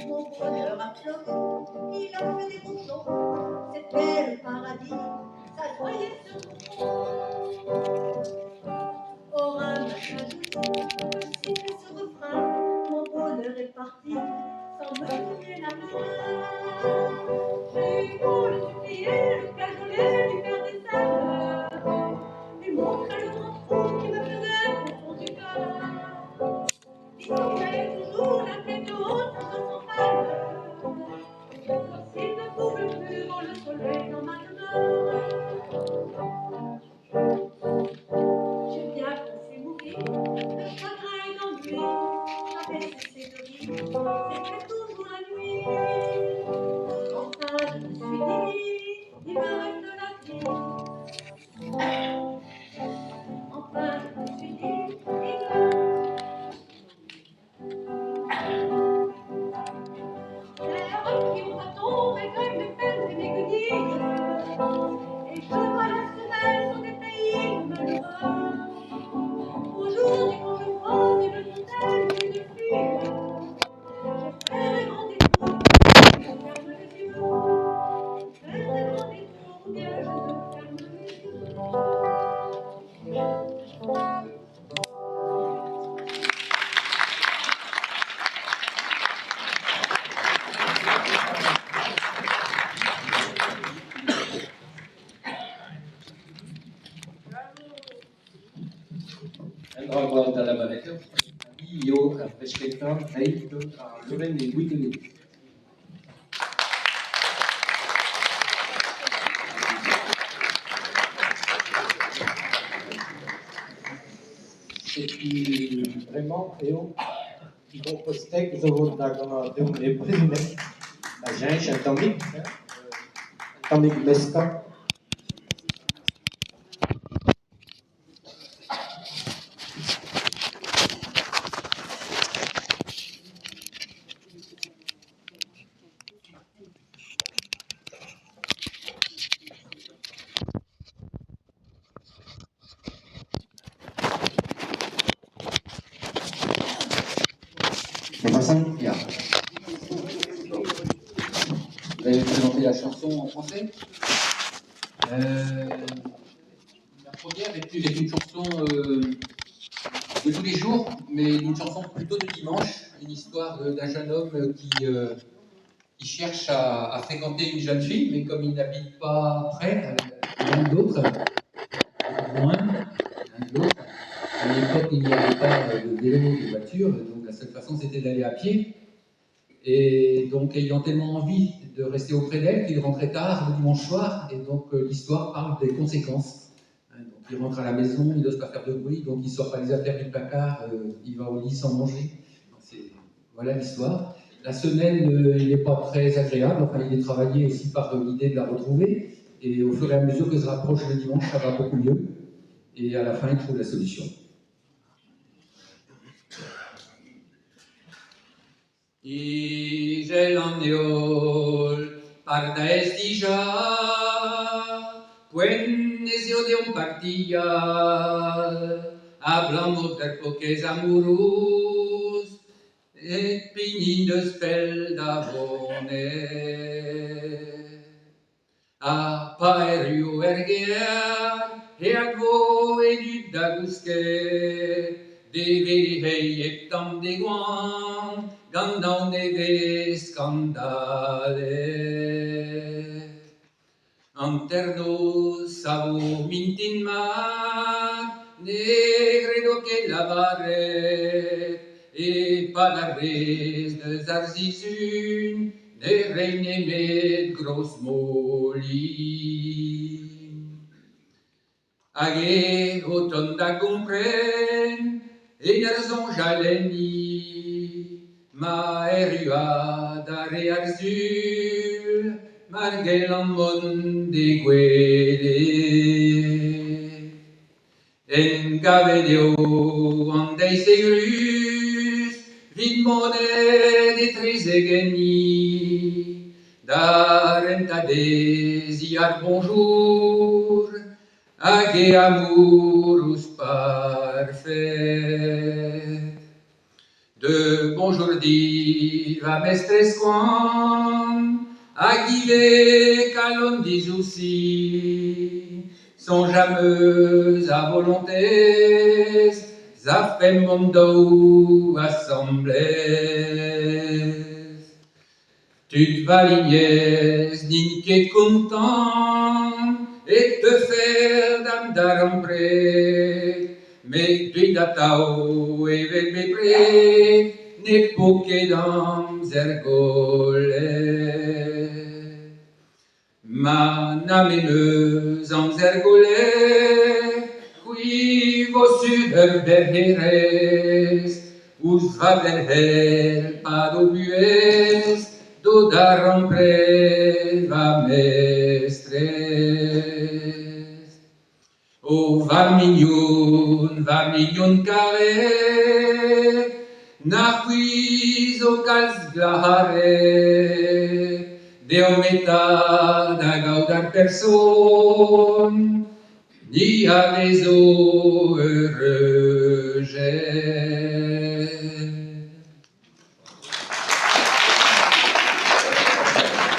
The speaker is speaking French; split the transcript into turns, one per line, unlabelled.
Mon bonheur a fleuri, il a fait des boutons. C'était le paradis, ça noyait sur mon front. Or un matin doux, je siffle ce refrain. Mon bonheur est parti, sans me donner la main. J'ai beau le supplier, le cajoler, lui faire des salves, lui montrer le grand trou qui me faisait au fond du cœur. Dissimulait toujours la tête haute de son calme, comme s'il ne pouvait plus voir le soleil dans ma demeure. J'ai bien pensé mourir de chagrin et d'ennui. J'avais cessé de rire, c'était toujours la nuit. Enfin, je me suis dit, il me reste la vie. Enfin, je me suis dit, qui ont bâton, mes gueules, mes fers et mes guenilles. Et je vois la semelle sur des pays malheureux. Aujourd'hui, quand je croise une fontaine ou une fille, je fais des grands détours, je ferme les yeux. Je fais des grands détours, ou bien je ferme les yeux.
Bravo alla Barreto, io aspetto reito a Lorraine Guidoli. C'est vraiment Théo qui compostait que vous avez demandé au président. La gente atomique, atomique mesca.
Bien. Vous allez présenter la chanson en français. La première est une chanson de tous les jours, mais une chanson plutôt de dimanche, une histoire d'un jeune homme qui cherche à fréquenter une jeune fille, mais comme il n'habite pas près, l'un de l'autre, loin, l'un de l'autre, à l'époque il n'y avait pas de vélo, de voiture, donc la seule façon c'était d'aller à pied. Et donc, ayant tellement envie de rester auprès d'elle, qu'il rentrait tard le dimanche soir, et donc l'histoire parle des conséquences. Donc, il rentre à la maison, il n'ose pas faire de bruit, donc il sort pas les affaires du placard, il va au lit sans manger. Voilà l'histoire. La semaine, il n'est pas très agréable, enfin il est travaillé aussi par l'idée de la retrouver, et au fur et à mesure que se rapproche le dimanche, ça va beaucoup mieux, et à la fin, il trouve la solution.
Igelaniol, pardaes dija, puennes odium partia, hablamos de poques amurus, et pinin de spel d'avone. A paerio erger, e agvo edut d'agusque, de verihei eptam de guan, gandau neve scandale. Anternos avo mintin mar, negredo che lavare, e palares de zarzisun, ne reine med gros molin. Age auton da compren, e nerzon jaleni, ma eruada re arzul, margelam mon de guele. En gavedeo andei segrus, vid mone de tresegeni, darenta desiar bonjour, age amurus parfait. de bonjour diva mestresquan, aguilé calon aussi, sont jamais à volonté, za fem mondo assemblées. Tu te valignes d'inque content et te faire dame d'arempré, mais tu datao et velbepré, n'est poqué dans zergolé. Ma nameneuse en zergolé, qui vos super bergeres, us va verhel pas d'obues, do darompré va mestres. O varmignon carré, na quiz o calz glare, Deo meta da gaudar person, ni a des heureux